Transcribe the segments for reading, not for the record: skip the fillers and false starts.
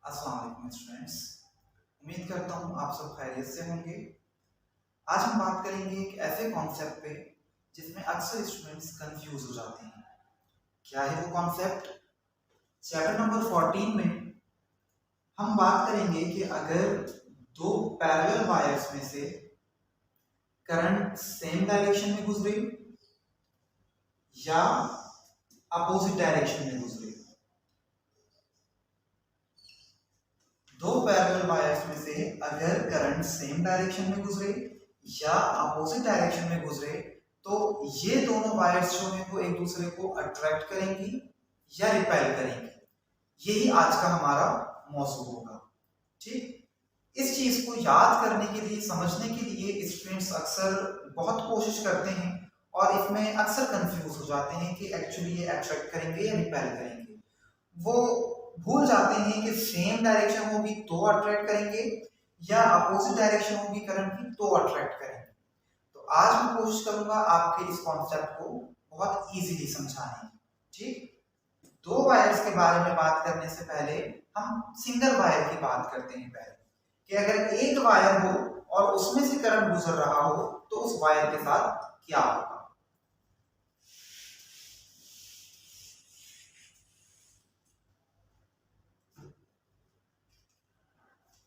अस्सलाम वालेकुम स्टूडेंट्स। उम्मीद करता हूँ आप सब खैरियत से होंगे। आज हम बात करेंगे एक ऐसे कॉन्सेप्ट पे जिसमें अक्सर स्टूडेंट्स कंफ्यूज हो जाते हैं। क्या है वो कॉन्सेप्ट? चैप्टर नंबर 14 में हम बात करेंगे कि अगर दो पैरेलल वायर्स में से करंट सेम डायरेक्शन में गुजरे या अपोजिट डायरेक्शन में गुजरे। दो पैरेलल वायर्स में से अगर करंट सेम डायरेक्शन में गुजरे या अपोजिट डायरेक्शन में गुजरे तो ये दोनों वायर्स जो है वो एक दूसरे को अट्रैक्ट करेंगी या रिपेल करेंगी। यही आज का हमारा मौजू होगा। ठीक, इस चीज को याद करने के लिए, समझने के लिए स्टूडेंट्स अक्सर बहुत कोशिश करते हैं और इसमें अक्सर कंफ्यूज हो जाते हैं कि एक्चुअली ये अट्रैक्ट करेंगे या रिपेल करेंगे। वो भूल जाते हैं कि सेम डायरेक्शन होगी तो अट्रैक्ट करेंगे या अपोजिट डायरेक्शन होगी करंट की तो अट्रैक्ट करेंगे। तो आज मैं कोशिश करूंगा आपके इस कॉन्सेप्ट को बहुत इजीली समझाने की। ठीक, दो वायर्स के बारे में बात करने से पहले हम सिंगल वायर की बात करते हैं पहले, कि अगर एक वायर हो और उसमें से करंट गुजर रहा हो तो उस वायर के साथ क्या होगा।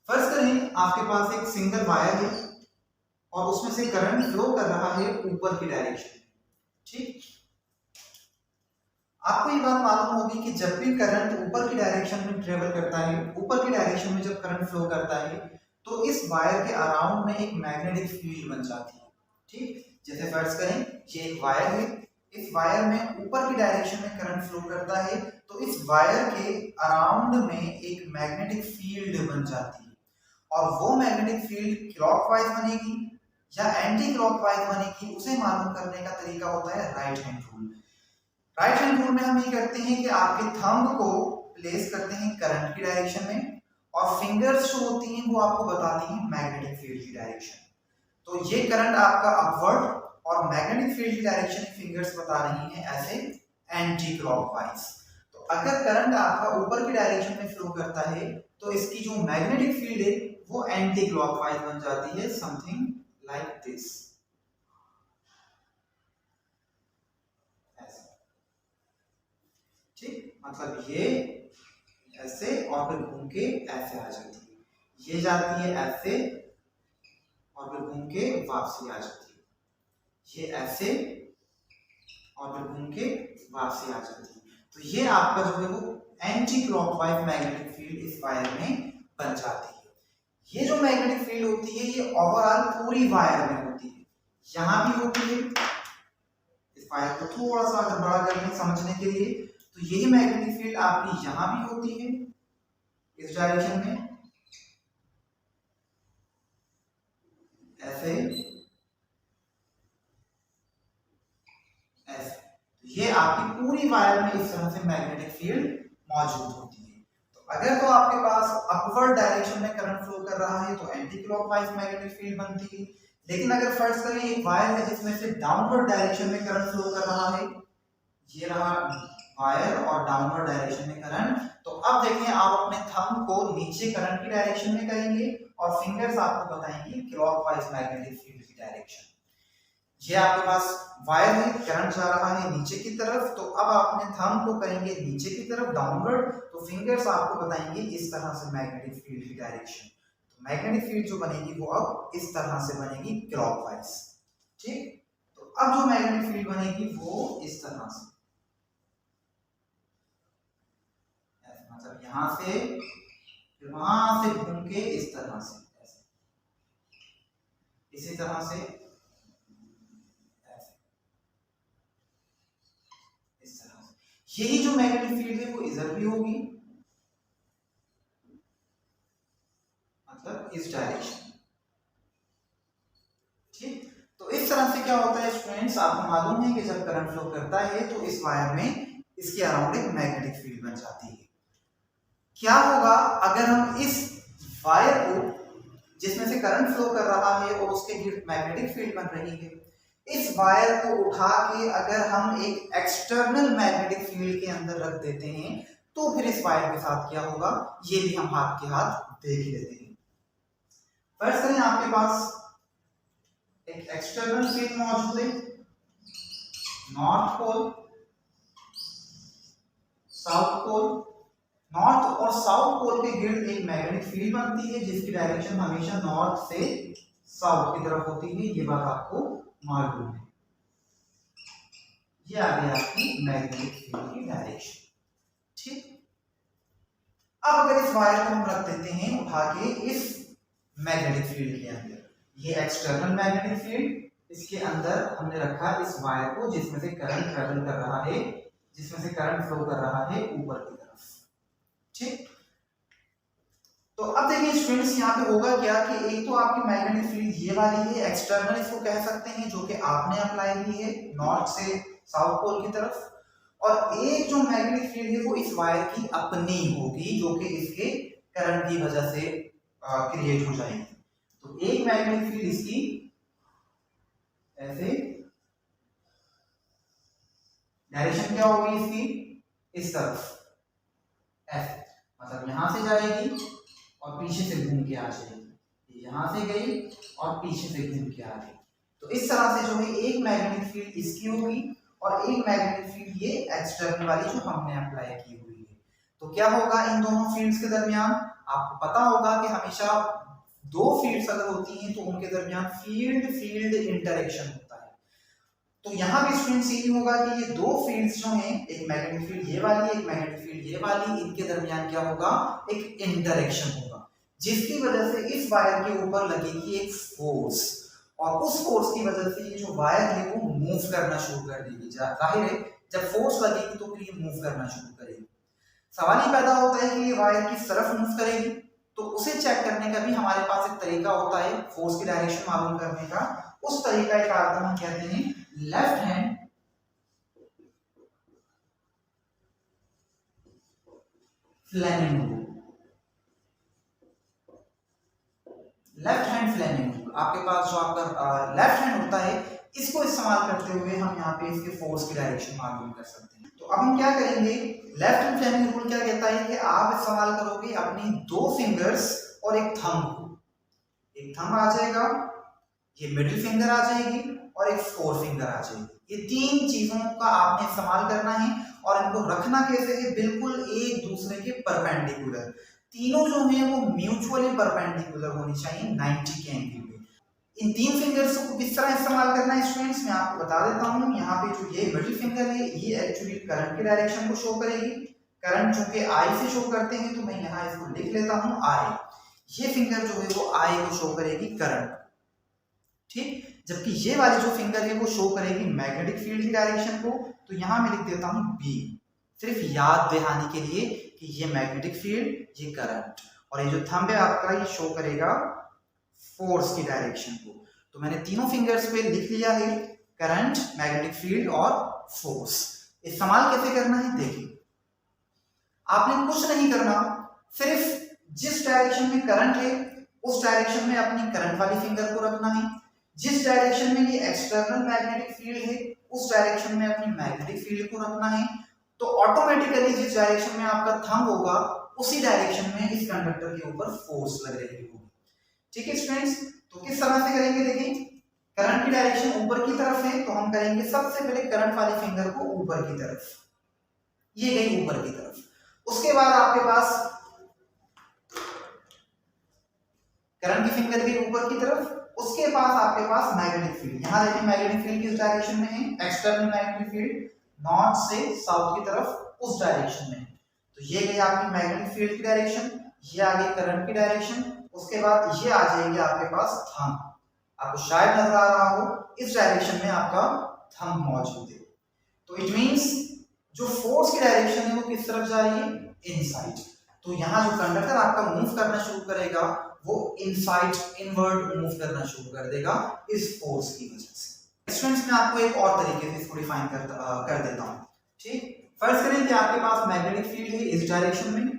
फर्ज करें आपके पास एक सिंगल वायर है और उसमें से करंट फ्लो कर रहा है ऊपर की डायरेक्शन में। ठीक, आपको ये बात मालूम होगी कि जब भी करंट ऊपर की डायरेक्शन में ट्रेवल करता है, ऊपर की डायरेक्शन में जब करंट फ्लो करता है तो इस वायर के अराउंड में एक मैग्नेटिक फील्ड बन जाती है। ठीक, जैसे फर्ज करें ये एक वायर है, इस वायर में ऊपर की डायरेक्शन में करंट फ्लो करता है तो इस वायर के अराउंड में एक मैग्नेटिक फील्ड बन जाती है और वो मैग्नेटिक फील्ड क्लॉकवाइज बनेगी या एंटी क्लॉकवाइज बनेगी। उसे मालूम करने का तरीका होता है right hand rule. Right hand rule में हम ये करते हैं कि आपके थंब को प्लेस करते हैं करंट की डायरेक्शन में और फिंगर्स जो होती हैं वो आपको बताती हैं मैग्नेटिक फील्ड की डायरेक्शन। तो ये करंट आपका अपवर्ड और मैग्नेटिक फील्ड की डायरेक्शन फिंगर्स बता रही हैं ऐसे एंटी क्लॉकवाइज। तो अगर करंट आपका ऊपर की डायरेक्शन में फ्लो करता है तो इसकी जो मैग्नेटिक फील्ड है वो एंटी क्लॉकवाइज बन जाती है, समथिंग लाइक दिस। ठीक, मतलब ये ऐसे और फिर घूम के ऐसे आ जाती है, ये जाती है ऐसे और फिर घूम के वापसी आ जाती है, ये ऐसे और फिर घूम के वापसी आ जाती है। तो ये आपका जो है वो एंटी क्लॉकवाइज मैग्नेटिक फील्ड इस वायर में बन जाती है। ये जो मैग्नेटिक फील्ड होती है ये ओवरऑल पूरी वायर में होती है, यहां भी होती है। इस वायर को थोड़ा सा अगर बड़ा कर लें समझने के लिए तो यही मैग्नेटिक फील्ड आपकी यहां भी होती है इस डायरेक्शन में ऐसे ऐसे। ये आपकी पूरी वायर में इस तरह से मैग्नेटिक फील्ड मौजूद होती है। तो अगर तो आपके पास अपवर्ड डायरेक्शन में करंट फ्लो कर रहा है तो एंटी क्लॉकवाइज मैग्नेटिक फील्ड बनती है। लेकिन अगर फर्ज करें एक वायर है जिसमें से डाउनवर्ड डायरेक्शन में करंट फ्लो कर रहा है, ये रहा वायर और डाउनवर्ड डायरेक्शन में करंट, तो अब देखिए आप अपने थंब को नीचे करंट की डायरेक्शन में करेंगे और फिंगर्स आपको बताएंगे क्लॉकवाइज मैग्नेटिक फील्ड की डायरेक्शन। ये आपके पास वायर है, करंट जा रहा है नीचे की तरफ, तो अब आप अपने थंब को करेंगे नीचे की तरफ डाउनवर्ड, तो फिंगर्स आपको बताएंगे इस तरह से मैग्नेटिक फील्ड की डायरेक्शन। तो मैग्नेटिक फील्ड जो बनेगी वो अब इस तरह से बनेगी क्लॉकवाइज। ठीक, तो अब जो मैग्नेटिक फील्ड बनेगी वो इस तरह से, मतलब यहां से फिर वहां से घूम के इस तरह से ऐसे, इसी तरह से ऐसे, इस तरह से। यही जो मैग्नेटिक फील्ड है वो इधर भी होगी, मतलब इस डायरेक्शन। ठीक, तो इस तरह से क्या होता है स्टूडेंट्स, आपको मालूम है कि जब करंट फ्लो करता है तो इस वायर में इसके अराउंड एक मैग्नेटिक फील्ड बन जाती है। क्या होगा अगर हम इस वायर को, जिसमें से करंट फ्लो कर रहा है और उसके गिर्द मैग्नेटिक फील्ड बन रही है, इस वायर को उठा के अगर हम एक एक्सटर्नल मैग्नेटिक फील्ड के अंदर रख देते हैं तो फिर इस वायर के साथ क्या होगा, ये भी हम हाथ के हाथ देख लेते हैं। फर्स्ट करें, आपके पास एक एक्सटर्नल फील्ड मौजूद है, north pole, south pole. North और साउथ पोल के गिर्द एक मैग्नेटिक फील्ड बनती है जिसकी डायरेक्शन हमेशा नॉर्थ से साउथ की तरफ होती है, ये बात आपको मालूम है। ये आ गई आपकी मैग्नेटिक फील्ड की डायरेक्शन। ठीक, अब अगर इस वायर को हम रख देते हैं उठा के इस मैग्नेटिक फील्ड के अंदर, ये एक्सटर्नल मैग्नेटिक फील्ड, इसके अंदर हमने रखा इस वायर को जिसमें से करंट ट्रेवल कर रहा है, जिसमें से करंट फ्लो कर रहा है ऊपर की तरफ। ठीक, तो अब देखिए स्टूडेंट्स, यहाँ पे होगा क्या कि एक तो आपकी मैग्नेटिक फील्ड ये वाली है, एक्सटर्नल इसको कह सकते हैं, जो कि आपने अप्लाई की है नॉर्थ से साउथ पोल की तरफ, और एक जो मैग्नेटिक फील्ड है वो इस वायर की अपनी होगी जो कि इसके करंट की वजह से क्रिएट हो जाएगी। तो एक मैग्नेटिक फील्ड इसकी ऐसे, डायरेक्शन क्या होगी इसकी, इस तरफ ऐसे, मतलब यहां से जाएगी और पीछे से घूम के आ जाएगी, यहां से गई और पीछे से घूम के आ गई। तो इस तरह से जो है एक मैग्नेटिक फील्ड इसकी होगी और एक मैग्नेटिक फील्ड ये एक्सटर्नल वाली जो हमने अप्लाई की हुई है। तो क्या होगा इन दोनों फील्ड्स के दरमियान, आपको पता होगा कि हमेशा दो फील्ड्स अगर होती हैं तो उनके दरमियान फील्ड फील्ड इंटरेक्शन होता है। तो यहाँ भी स्टूडेंट्स यही होगा कि ये दो फील्ड्स जो हैं, एक मैग्नेटिक फील्ड ये वाली, एक मैग्नेटिक फील्ड ये वाली, इनके दरमियान क्या होगा, एक इंटरेक्शन होगा, जिसकी वजह से इस वायर के ऊपर लगेगी एक फोर्स, और उस फोर्स की वजह से ये जो वायर है वो मूव करना शुरू कर देगी। जाहिर है जब फोर्स लगेगी तो फिर ये मूव करना शुरू करेगी। सवाल ये पैदा होता है कि ये वायर किस तरफ मूव करेगी, तो उसे चेक करने का भी हमारे पास एक तरीका होता है फोर्स की डायरेक्शन मालूम करने का। उस तरीका का अर्थ हम कहते हैं left hand Fleming rule. Left hand Fleming rule, आपके पास जो आपका लेफ्ट हैंड होता है इसको इस्तेमाल करते हुए हम यहाँ पे इसके फोर्स की डायरेक्शन मालूम कर सकते हैं। तो अब हम क्या करेंगे, लेफ्ट हैंड फ्लेमिंग रूल क्या कहता है कि आप इस्तेमाल करोगे अपनी दो फिंगर्स और एक थंब को, एक थंब आ जाएगा, ये मिडिल फिंगर आ जाएगी और एक फोर फिंगर आ जाएगी। ये तीन चीजों का आपने इस्तेमाल करना है और इनको रखना कैसे है, बिल्कुल एक दूसरे के परपेंडिकुलर, तीनों जो है वो म्यूचुअली परपेंडिकुलर होनी चाहिए 90 के एंगल में। इन तीन फिंगर्स को किस तरह इस्तेमाल करना है स्टूडेंट्स, मैं आपको बता देता हूँ। यहाँ पे जो ये मिडिल फिंगर है ये एक्चुअली करंट की डायरेक्शन को शो करेगी, करंट चूंकि आई से शो करते हैं तो मैं यहाँ इसको लिख लेता हूँ आई। ये फिंगर जो है वो आई को शो करेगी करंट, ठीक, जबकि ये वाली जो फिंगर है वो शो करेगी मैग्नेटिक फील्ड की डायरेक्शन को। तो यहाँ मैं लिख देता हूँ बी, सिर्फ याद दिलाने के लिए कि ये मैग्नेटिक फील्ड, ये करंट, और ये जो थंब है आपका ये शो करेगा फोर्स की डायरेक्शन को। तो मैंने तीनों फिंगर्स पे लिख लिया है करंट, मैग्नेटिक फील्ड और फोर्स। इस्तेमाल कैसे करना है देखिए, आपने कुछ नहीं करना, सिर्फ जिस डायरेक्शन में करंट है उस डायरेक्शन में अपनी करंट वाली फिंगर को रखना है, जिस डायरेक्शन में ये एक्सटर्नल मैग्नेटिक फील्ड है उस डायरेक्शन में अपनी मैग्नेटिक फील्ड को रखना है। तो ऑटोमेटिकली जिस डायरेक्शन में आपका थंब होगा उसी डायरेक्शन में इस कंडक्टर के ऊपर फोर्स लग रही होगी। ठीक है स्टूडेंट्स, तो किस तरह से करेंगे देखिए, करंट की डायरेक्शन ऊपर की तरफ है तो हम करेंगे सबसे पहले करंट वाली फिंगर को ऊपर की तरफ, ये गई ऊपर की तरफ। उसके बाद आपके पास करंट की फिंगर गई ऊपर की तरफ, उसके पास आपके पास मैग्नेटिक फील्ड, यहां देखिए मैग्नेटिक फील्ड किस डायरेक्शन में है, एक्सटर्नल मैग्नेटिक फील्ड नॉर्थ से साउथ की तरफ उस डायरेक्शन में है। तो ये गई आपकी मैग्नेटिक फील्ड की डायरेक्शन, ये आ गई करंट की डायरेक्शन, उसके बाद ये आ जाएगी आपके पास थंब, आपको शायद नजर आ रहा हो इस डायरेक्शन में आपका थंब मौजूद है। तो इट मींस जो फोर्स की डायरेक्शन है वो किस तरफ जा रही है, इनसाइड। तो यहाँ जो कंडक्टर आपका मूव करना शुरू करेगा वो इनसाइड, इनवर्ड मूव करना शुरू कर देगा इस फोर्स की वजह से। स्टूडेंट्स मैं आपको एक और तरीके से इसको डिफाइन कर देता हूँ। ठीक, फर्स्ट करें कि आपके पास मैग्नेटिक फील्ड है इस डायरेक्शन में,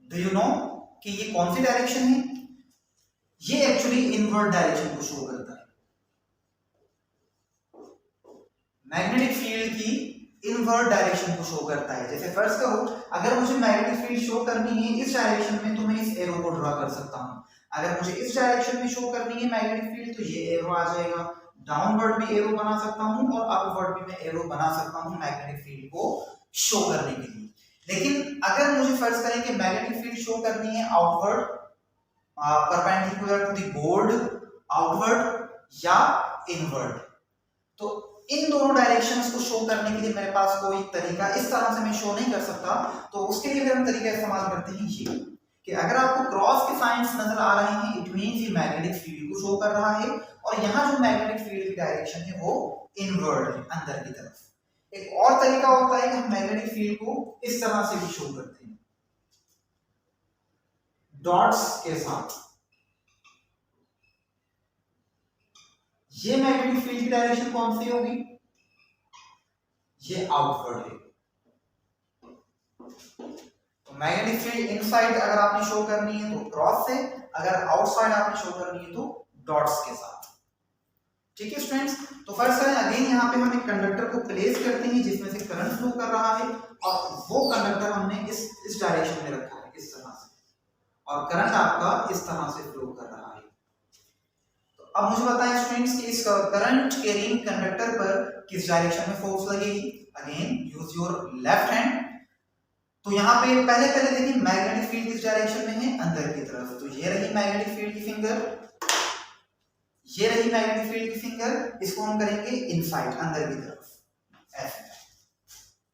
डू यू नो कि ये कौन सी डायरेक्शन है, ये एक्चुअली इनवर्ड डायरेक्शन को शो करता है। मैग्नेटिक फील्ड की इनवर्ट डायरेक्शन को शो करता है। जैसे फर्स्ट करो, अगर मुझे मैग्नेटिक फील्ड शो करनी है इस डायरेक्शन में तो मैं इस एरो को ड्रॉ कर सकता हूं। अगर मुझे इस डायरेक्शन में शो करनी है मैग्नेटिक फील्ड तो ये एरो आ जाएगा। डाउनवर्ड भी एरो बना सकता हूं और अपवर्ड भी मैं एरो बना सकता हूं मैग्नेटिक फील्ड को शो करने के लिए। लेकिन अगर मुझे फर्ज करें कि मैग्नेटिक फील्ड शो करनी है outward, perpendicular to the board, outward या इनवर्ड, तो इन दोनों डायरेक्शंस को शो करने के लिए मेरे पास कोई तरीका इस तरह से मैं शो नहीं कर सकता। तो उसके लिए हम तरीका इस्तेमाल करते हैं ये कि अगर आपको क्रॉस के साइंस नजर आ रहे हैं इट मींस ये मैग्नेटिक फील्ड को शो कर रहा है और यहाँ जो मैग्नेटिक फील्ड की डायरेक्शन है वो इनवर्ड है, अंदर की तरफ। एक और तरीका होता है कि हम मैग्नेटिक फील्ड को इस तरह से भी शो करते हैं डॉट्स के साथ। ये मैग्नेटिक फील्ड की डायरेक्शन कौन सी होगी? ये आउटवर्ड है। तो मैग्नेटिक फील्ड इनसाइड अगर आपने शो करनी है तो क्रॉस से, अगर आउटसाइड आपने शो करनी है तो डॉट्स के साथ। ठीक है स्टूडेंट्स, तो फर्स्ट करें अगेन यहाँ पे हम एक कंडक्टर को प्लेस करते हैं जिसमें से करंट फ्लो कर रहा है और वो कंडक्टर हमने इस डायरेक्शन में रखा है इस तरह से, और करंट आपका इस तरह से फ्लो कर रहा है। तो अब मुझे बताएं स्टूडेंट्स कि इस करंट कैरिंग कंडक्टर पर किस डायरेक्शन में फोर्स लगेगी। Again use your left hand. तो यहाँ पे पहले देखिए मैग्नेटिक फील्ड किस डायरेक्शन में है? अंदर की तरफ। तो ये रही मैग्नेटिक फील्ड की फिंगर, ये रही मैग्नेटिक फील्ड की फिंगर, इसको हम करेंगे इनसाइड, अंदर की तरफ ऐसे।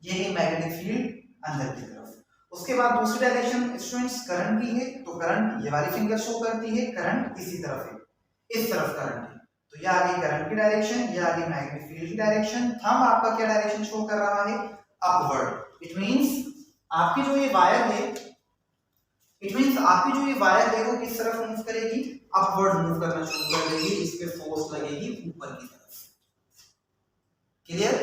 ये है मैग्नेटिक फील्ड अंदर की तरफ। उसके बाद दूसरी डायरेक्शन स्टूडेंट्स करंट की है, तो करंट ये वाली फिंगर शो करती है, करंट इसी तरफ है, इस तरफ करंट है। तो ये आगे करंट की डायरेक्शन, ये आगे मैग्नेटिक फील्ड की डायरेक्शन। थंब आपका क्या डायरेक्शन शो कर रहा है? अपवर्ड। इट मींस आपकी जो ये वायर है, इट मींस आपकी जो ये वायर है वो किस तरफ मूव करेगी? अपवर्ड मूव करना शुरू कर देगी, इस पे फोर्स लगेगी ऊपर की तरफ। क्लियर?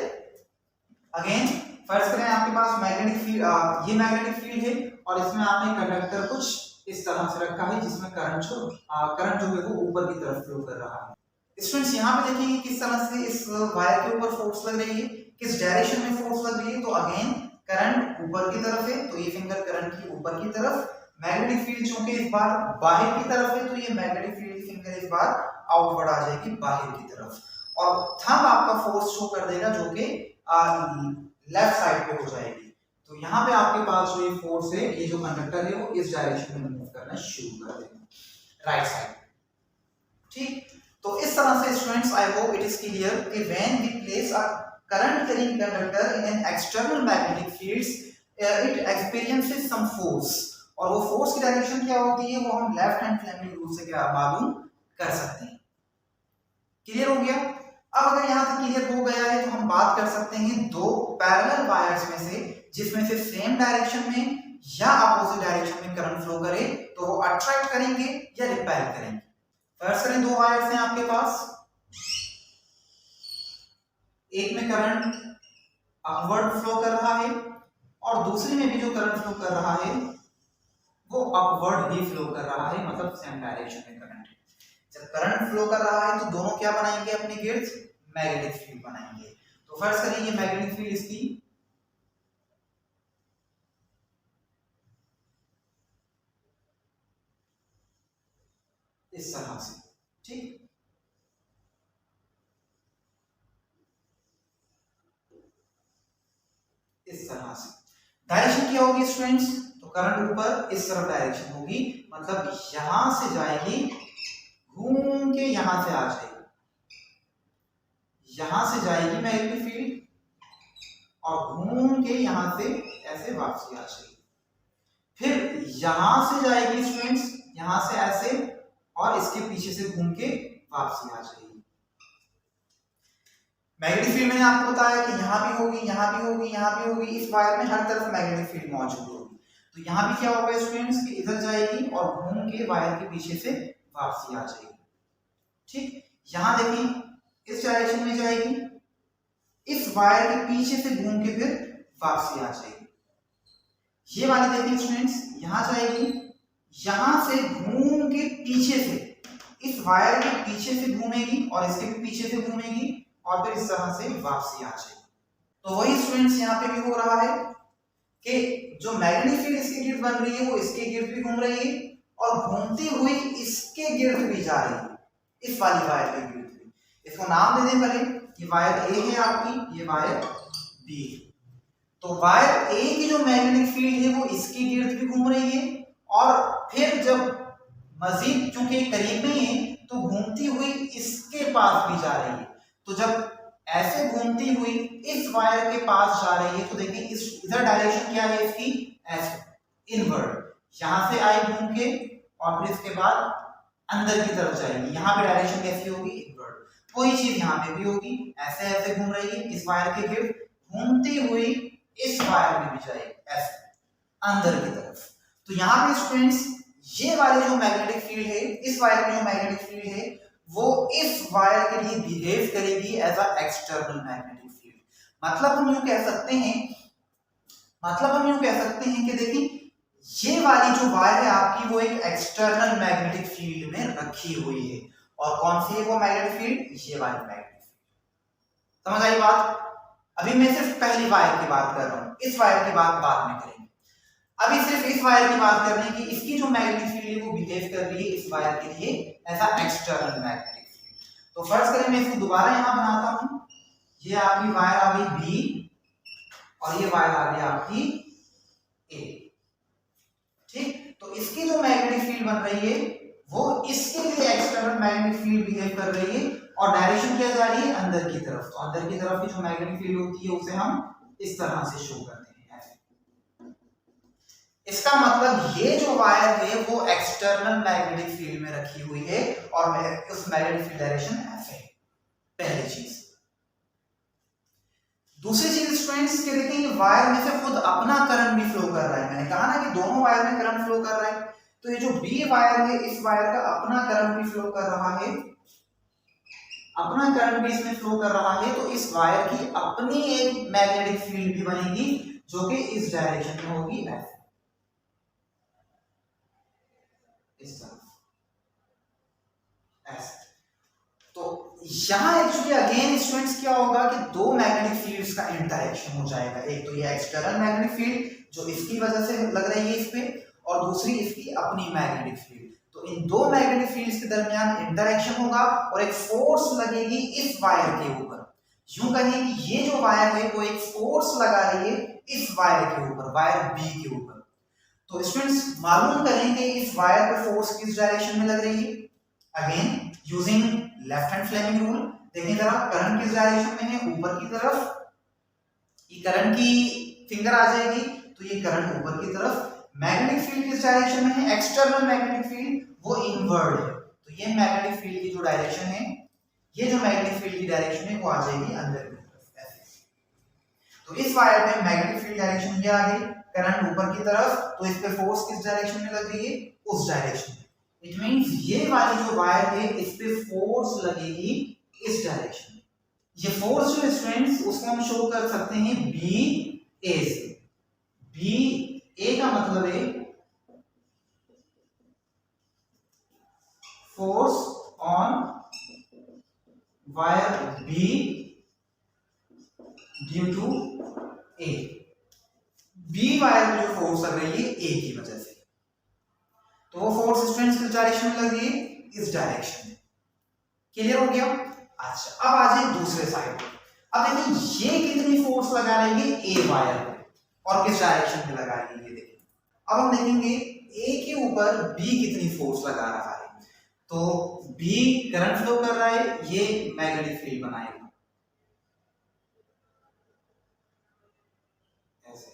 अगेन फर्स्ट करें आपके पास मैग्नेटिक फील्ड, ये मैग्नेटिक फील्ड है और इसमें आपने कंडक्टर कुछ इस तरह से रखा है जिसमें करंट जो है वो ऊपर की तरफ फ्लो कर रहा है। स्टूडेंट्स यहाँ पे देखिए किस तरह से इस वायर के ऊपर फोर्स लग रही है, किस डायरेक्शन में फोर्स लग रही है। तो अगेन करंट ऊपर की तरफ है, तो ये फिंगर करंट की ऊपर की तरफ। मैग्नेटिक फील्ड चूंकि इस बार बाहर की तरफ है तो ये मैग्नेटिक फील्ड की फिंगर इस बार आउटवर्ड आ जाएगी, बाहर की तरफ। और थंब आपका फोर्स शो कर देगा जो कि लेफ्ट साइड पे हो जाएगी। तो यहाँ पे आपके पास जो ये फोर्स है, ये जो कंडक्टर है वो इस डायरेक्शन में मूव करना शुरू कर देगा, राइट साइड। ठीक, तो इस तरह से students I hope it is clear कि when we place a current carrying conductor in an external magnetic fields it experiences some force, और वो फोर्स की डायरेक्शन क्या होती है वो हम लेफ्ट हैंड फ्लेमिंग रूल से क्या मालूम कर सकते हैं। क्लियर हो गया? अब अगर यहाँ तक क्लियर हो गया है तो हम बात कर सकते हैं दो पैरेलल वायर्स में से जिसमें से सेम डायरेक्शन में या अपोजिट डायरेक्शन में करंट फ्लो करे तो वो अट्रैक्ट करेंगे या रिपेल करेंगे। फर्स्ट करें दो वायर्स हैं आपके पास, एक में करंट अपवर्ड फ्लो कर रहा है और दूसरे में भी जो करंट फ्लो कर रहा है वो अपवर्ड ही फ्लो कर रहा है, मतलब सेम डायरेक्शन में करंट है। जब करंट फ्लो कर रहा है तो दोनों क्या बनाएंगे अपने गिर्द? मैग्नेटिक फील्ड बनाएंगे। तो फर्स्ट करें ये मैग्नेटिक फील्ड इसकी इस तरह से, ठीक, इस तरह से डायरेक्शन क्या होगी स्टूडेंट्स? तो करंट ऊपर इस तरफ डायरेक्शन होगी, मतलब यहां से जाएगी घूम के यहां से आ जाएगी, यहां से जाएगी मैग्नेटिक फील्ड और घूम के यहां से ऐसे वापसी आ जाएगी, फिर यहां से जाएगी स्टूडेंट्स यहां से ऐसे और इसके पीछे से घूम के वापसी आ जाएगी। मैग्नेटिक फील्ड मैंने आपको बताया कि यहां भी होगी, यहां भी होगी, यहां भी होगी, इस वायर में हर तरफ मैग्नेटिक फील्ड मौजूद होगी। तो यहां भी क्या होगा स्टूडेंट्स कि इधर जाएगी और घूम के वायर के पीछे से वापसी आ जाएगी। ठीक, यहां देखिए इस डायरेक्शन में जाएगी, इस वायर के पीछे से घूम के फिर वापसी आ जाएगी। ये वाली देखिए स्टूडेंट्स यहां जाएगी, यहां से घूम के पीछे से इस वायर के पीछे से घूमेगी और इसके भी पीछे से घूमेगी और फिर इस तरह से वापसी आ जाएगी। तो वही स्टूडेंट्स यहाँ पे भी हो रहा है कि जो मैग्नेटिक फील्ड इसके गिर्द बन रही है वो इसके गिर्द भी घूम रही है और घूमती हुई इसके गिर्द भी जा रही है, इस वाली वायर के गिर्द भी। इसको नाम दे दें पहले, ये वायर ए है आपकी, ये वायर बी है। तो वायर ए की जो मैग्नेटिक फील्ड है वो इसके गिर्द भी घूम रही है और फिर जब मजीद चूंकि करीब में है तो घूमती हुई इसके पास भी जा रही है। तो जब ऐसे घूमती हुई इस वायर के पास जा रही है तो देखिए इस इधर डायरेक्शन क्या है इसकी, ऐसे इनवर्ड, यहां से आई घूम के और फिर इसके बाद अंदर की तरफ जाएगी, यहाँ पे डायरेक्शन कैसी होगी, इनवर्ड। वही चीज यहाँ पे भी होगी, ऐसे ऐसे घूम रही है इस वायर के गिर्द, घूमती हुई इस वायर में भी जाएगी ऐसे अंदर की तरफ। तो यहाँ पे स्टूडेंट्स ये वाली जो मैग्नेटिक फील्ड है, इस वायर की जो मैग्नेटिक फील्ड है वो इस वायर के लिए बिहेव करेगी as a external magnetic field. मतलब हम यूं कह सकते हैं कि देखिए ये वाली जो वायर है आपकी वो एक एक्सटर्नल मैग्नेटिक फील्ड में रखी हुई है। और कौन सी है वो मैग्नेटिक फील्ड, ये वाली मैग्नेटिक फील्ड। समझ आई बात? अभी मैं सिर्फ पहली वायर की बात कर रहा हूं, इस वायर की बात बाद में करेंगे। अभी सिर्फ इस वायर की बात कर रहे हैं कि इसकी जो मैग्नेटिक फील्ड है वो बिहेव कर रही है इस वायर के लिए ऐसा एक्सटर्नल मैग्नेटिक फील्ड। तो फर्ज करें मैं इसको दोबारा यहां बनाता हूं, ये आपकी वायर आ गई बी और ये वायर आ गई आपकी ए। ठीक, तो इसकी जो मैग्नेटिक फील्ड बन रही है वो इसके लिए एक्सटर्नल मैग्नेटिक फील्ड बिहेव कर रही है और डायरेक्शन क्या जा रही है, अंदर की तरफ। तो अंदर की तरफ की जो मैग्नेटिक फील्ड होती है उसे हम इस तरह से शो करते हैं। इसका मतलब ये जो वायर है वो एक्सटर्नल मैग्नेटिक फील्ड में रखी हुई है और उस मैग्नेटिक फील्ड डायरेक्शन ऐसे है, पहली चीज। दूसरी चीज स्टूडेंट्स के देखें, ये वायर में से खुद अपना करंट भी फ्लो कर रहा है। मैंने कहा ना कि दोनों वायर में करंट फ्लो कर रहा है, तो ये जो बी वायर है इस वायर का अपना करंट भी फ्लो कर रहा है, अपना करंट भी इसमें फ्लो कर रहा है। तो इस वायर की अपनी एक मैग्नेटिक फील्ड भी बनेगी जो कि इस डायरेक्शन में होगी, इस तरफ ऐसे। तो यहां एक्चुअली अगेन स्टूडेंट्स क्या होगा कि दो मैग्नेटिक फील्ड्स का इंटरेक्शन हो जाएगा। एक तो ये एक्सटर्नल मैग्नेटिक फील्ड जो इसकी वजह से लग रही है इस पे, और दूसरी इसकी अपनी मैग्नेटिक फील्ड। तो इन दो मैग्नेटिक फील्ड्स के दरमियान इंटरेक्शन होगा और एक फोर्स लगेगी इस वायर के ऊपर। यूं कहें कि ये जो वायर है वो एक फोर्स लगा रही है इस वायर के ऊपर, वायर बी के ऊपर। तो स्टूडेंट्स मालूम करें कि इस वायर पर फोर्स किस डायरेक्शन में लग रही है। Again using left hand Fleming rule, देखिए जरा करंट किस डायरेक्शन में है, ऊपर की तरफ। ये करंट की फिंगर आ जाएगी तो ये करंट ऊपर की तरफ। मैग्नेटिक फील्ड किस डायरेक्शन में है, एक्सटर्नल मैग्नेटिक फील्ड वो इनवर्ड है। तो ये मैग्नेटिक फील्ड की जो डायरेक्शन है, ये जो मैग्नेटिक फील्ड की डायरेक्शन है वो आ जाएगी अंदर की तरफ ऐसे। तो इस वायर में मैग्नेटिक फील्ड डायरेक्शन ये आ गई, करंट ऊपर की तरफ, तो इस पे फोर्स किस डायरेक्शन में लग रही है, उस डायरेक्शन में। इट मींस ये वाली जो वायर है इस पे फोर्स लगेगी इस डायरेक्शन में। ये फोर्स जो स्टूडेंट्स उसको हम शो कर सकते हैं बी ए से। बी ए का मतलब है force on wire B due to A. B wire में जो फोर्स लग रही है ए की वजह से, तो वो फोर्स स्टूडेंट्स किस डायरेक्शन में लग रही है, इस डायरेक्शन में। क्लियर हो गया? अच्छा, अब आ जाए दूसरे साइड। अब देखिए ये कितनी फोर्स लगा रही है ए वायर पे और किस डायरेक्शन में लगा रही है, ये देखिए। अब हम देखेंगे ए के ऊपर बी कितनी फोर्स लगा रहा है। तो बी करंट फ्लो कर रहा है, ये मैग्नेटिक फील्ड बनाएगा ऐसे।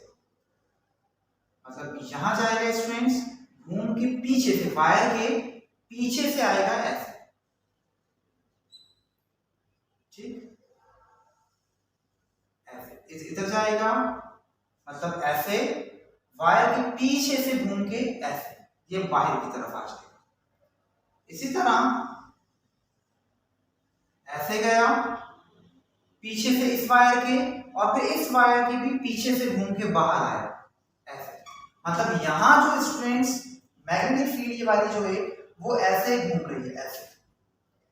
मतलब यहां जाएगा स्टूडेंट्स, घूम के पीछे से, वायर के पीछे से आएगा ऐसे। ठीक, ऐसे इधर जाएगा, मतलब ऐसे वायर के पीछे से घूम के ऐसे ये बाहर की तरफ आ जाएगा। इसी तरह ऐसे गया पीछे से इस वायर के, और फिर इस वायर के भी पीछे से घूम के बाहर आया ऐसे। मतलब यहां जो स्टूडेंट्स मैग्नेटिक फील्ड ये वाली जो है वो ऐसे घूम रही है, ऐसे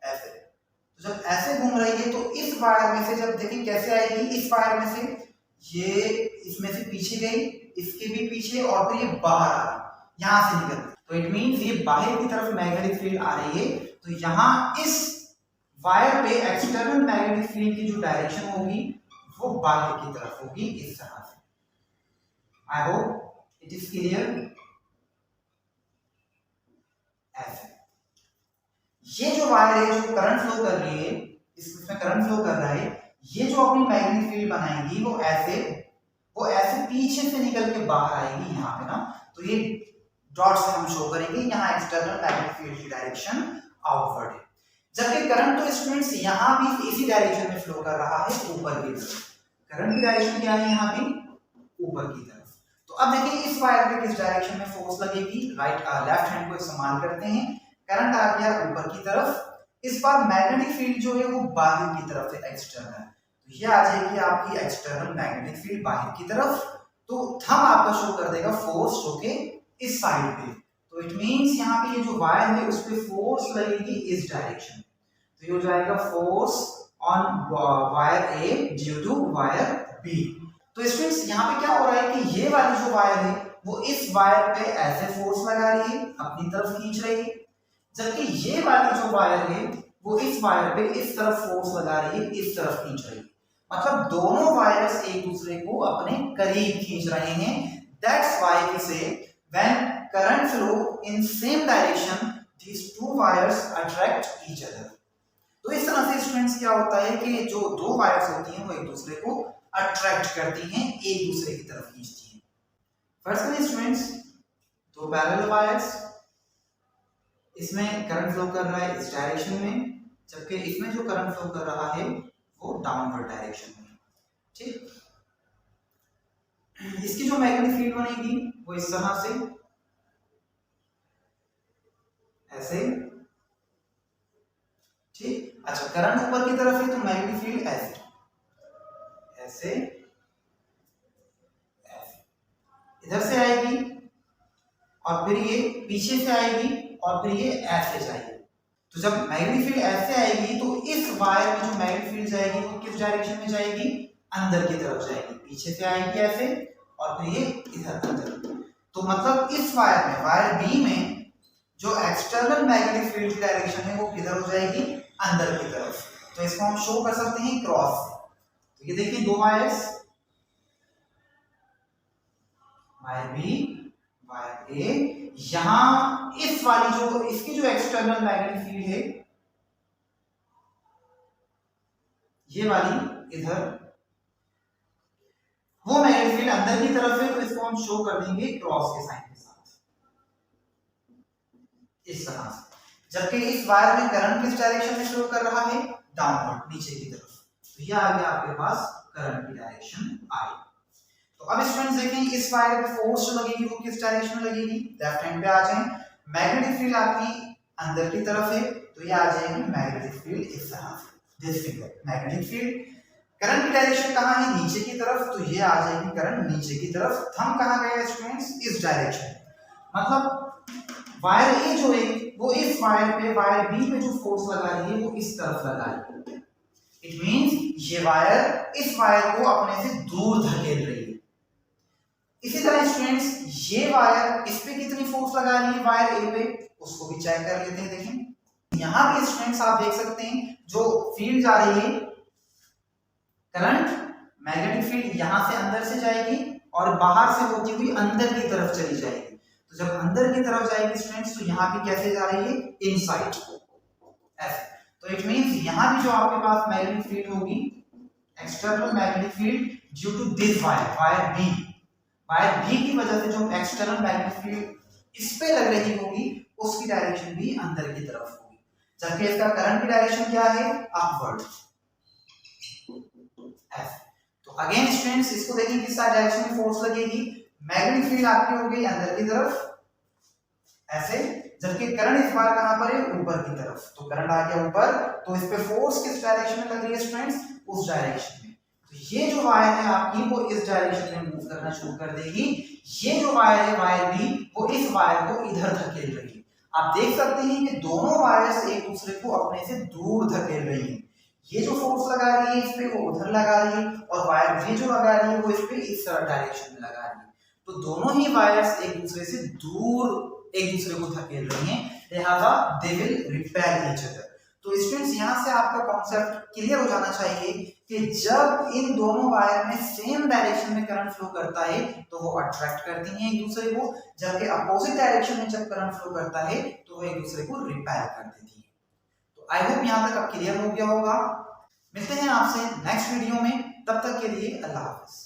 ऐसे। तो जब ऐसे घूम रही है तो इस वायर में से जब देखें कैसे आएगी, इस वायर में से ये इसमें से पीछे गई, इसके भी पीछे, और फिर ये बाहर आ गई, यहां से निकल, तो इट मींस ये बाहर की तरफ मैग्नेटिक फील्ड आ रही है। तो यहां इस वायर पे एक्सटर्नल मैग्नेटिक फील्ड की जो डायरेक्शन होगी वो बाहर की तरफ होगी, इस तरह से। आई होप इट इज क्लियर। ऐसे ये जो वायर है जो करंट फ्लो कर रही है, इसमें करंट फ्लो कर रहा है, ये जो अपनी मैग्नेटिक फील्ड बनाएगी वो ऐसे पीछे से निकल के बाहर आएगी यहाँ पे ना, तो ये डॉट से हम शो करेंगे, यहाँ एक्सटर्नल मैग्नेटिक फील्ड की डायरेक्शन आउटवर्ड है, जबकि करंट तो स्टूडेंट्स यहाँ भी इसी डायरेक्शन में फ्लो कर रहा है, ऊपर की तरफ। करंट की डायरेक्शन क्या है यहाँ भी, ऊपर की तरफ। तो अब देखिए इस वायर पे किस डायरेक्शन में फोर्स लगेगी, लेफ्ट हैंड को इस्तेमाल करते हैं, करंट आ गया ऊपर की तरफ, इस बार मैग्नेटिक फील्ड जो है वो बाहर की तरफ है, एक्सटर्नल, तो ये आ जाएगी आपकी एक्सटर्नल मैग्नेटिक फील्ड बाहर की तरफ। तो थंब आपका शो कर देगा फोर्स जो के इस साइड पे, तो इट मींस यहाँ पे ये जो वायर है उस पे फोर्स लगेगी इस डायरेक्शन, तो ये हो जाएगा force on wire A due to wire B. तो स्टूडेंट्स यहाँ पे क्या हो रहा है कि ये वाली जो वायर है वो इस वायर पे ऐसे फोर्स लगा रही है, अपनी तरफ खींच रही है, जबकि ये वाली जो वायर है वो इस वायर पे इस तरफ फोर्स लगा रही है, इस तरफ खींच रही है, मतलब दोनों वायर्स एक दूसरे को अपने करीब खींच रहे हैं। दैट्स व्हाई वी से when current flow in same direction these two wires attract each other। तो इस तरह से स्टूडेंट्स क्या होता है कि जो दो वायर्स होती हैं वो एक दूसरे को अट्रैक्ट करती हैं, एक दूसरे की तरफ खींचती हैं। फर्स्ट करें स्टूडेंट्स, दो पैरेलल वायर्स, इसमें करंट फ्लो कर रहा है इस डायरेक्शन में, जबकि इसमें जो करंट फ्लो कर रहा है वो डाउनवर्ड डायरेक्शन में। ठीक, इसकी जो मैग्नेटिक फील्ड बनेगी वो इस तरह से, ऐसे। ठीक, अच्छा करंट ऊपर की तरफ है तो मैग्नेटिक फील्ड ऐसे ऐसे ऐसे इधर से आएगी, और फिर ये पीछे से आएगी, और फिर ये ऐसे जाएगी। तो जब मैग्नेटिक फील्ड ऐसे आएगी तो इस वायर में जो मैग्नेटिक फील्ड जाएगी वो किस डायरेक्शन में जाएगी, अंदर की तरफ जाएगी, पीछे से आएगी ऐसे, और फिर ये इधर अंदर। तो मतलब इस वायर में, वायर बी में जो एक्सटर्नल मैग्नेटिक फील्ड की डायरेक्शन है वो किधर हो जाएगी, अंदर की तरफ। तो इसको हम शो कर सकते हैं क्रॉस से। तो ये देखिए दो वायर्स, वायर बी वायर ए, यहां इस वाली जो इसकी जो एक्सटर्नल मैग्नेटिक फील्ड है ये वाली इधर, वो मैग्नेटिक फील्ड अंदर की तरफ है, तो इसको हम शो कर देंगे क्रॉस के साइन के साथ, इस तरह से। जबकि इस वायर में करंट किस डायरेक्शन में फ्लो कर रहा है, डाउनवर्ड, नीचे की तरफ। तो ये आ गया आपके पास करंट की डायरेक्शन आई। तो अब स्टूडेंट्स देखें इस वायर पे फोर्स जो लगेगी वो किस डायरेक्शन में लगेगी, लेफ्ट हैंड पे आ जाएं। मैग्नेटिक फील्ड आपकी अंदर की तरफ है, तो ये आ जाएगी मैग्नेटिक फील्ड इस तरह से, this figure magnetic field. Current की डायरेक्शन कहां है, नीचे की तरफ, तो ये आ जाएगी करंट नीचे की तरफ। थंब कहां गया स्टूडेंट्स, इस डायरेक्शन, मतलब वायर ए जो है वो इस वायर पे, वायर बी पे जो फोर्स लगा रही है वो इस तरफ लगा रही है। इट मींस ये वायर इस वायर को अपने से दूर धकेल रही है। इसी तरह स्टूडेंट्स ये वायर इस पे कितनी फोर्स लगा रही है, वायर ए पे, उसको भी चेक कर लेते हैं। देखें यहां भी स्टूडेंट्स आप देख सकते हैं जो फील्ड जा रही है, करंट मैग्नेटिक फील्ड यहां से अंदर से जाएगी और बाहर से होती हुई अंदर की तरफ चली जाएगी। तो जब अंदर की तरफ जाएगी स्टूडेंट्स तो यहाँ भी कैसे जा रही है, इनसाइड ऐसे। तो इट मींस यहाँ भी जो आपके पास मैग्नेटिक फील्ड होगी, external magnetic field due to this wire, wire B की वजह से जो एक्सटर्नल मैग्नेटिक फील्ड इस पे लग रही होगी उसकी डायरेक्शन भी अंदर की तरफ होगी, जबकि इसका करंट की डायरेक्शन क्या है, अपवर्ड ऐसे। तो अगेन स्टूडेंट्स इसको देखिए किस डायरेक्शन में फोर्स लगेगी, मैग्नेटिक फील्ड आपकी हो गई अंदर की तरफ ऐसे, जबकि करंट इस बार कहां पर है, ऊपर की तरफ। तो करंट आ गया ऊपर, तो इस पे फोर्स किस डायरेक्शन में लग रही है स्टूडेंट्स, उस डायरेक्शन में। तो ये जो वायर है आपकी वो इस डायरेक्शन में मूव करना शुरू कर देगी। ये जो वायर है, वायर बी, वो इस वायर को इधर धकेल रही है। आप देख सकते हैं कि दोनों वायर्स एक दूसरे को अपने से दूर धकेल रही हैं। ये जो फोर्स लगा रही है इस पे वो उधर लगा रही है, और वायर ये जो लगा रही है वो इस पे इस डायरेक्शन में लगा रही है। तो दोनों ही वायर्स एक दूसरे से दूर एक दूसरे को धकेल रही हैं, लिहाजा they will repel each other. तो स्टूडेंट्स यहाँ से आपका कॉन्सेप्ट क्लियर हो जाना चाहिए कि जब इन दोनों वायर में सेम डायरेक्शन में करंट फ्लो करता है तो वो अट्रैक्ट करती हैं एक दूसरे को, जबकि अपोजिट डायरेक्शन में जब करंट फ्लो करता है तो वो एक दूसरे को रिपेल कर देती है। तो आई होप यहाँ तक अब क्लियर हो गया होगा। मिलते हैं आपसे नेक्स्ट वीडियो में, तब तक के लिए अल्लाह हाफिज।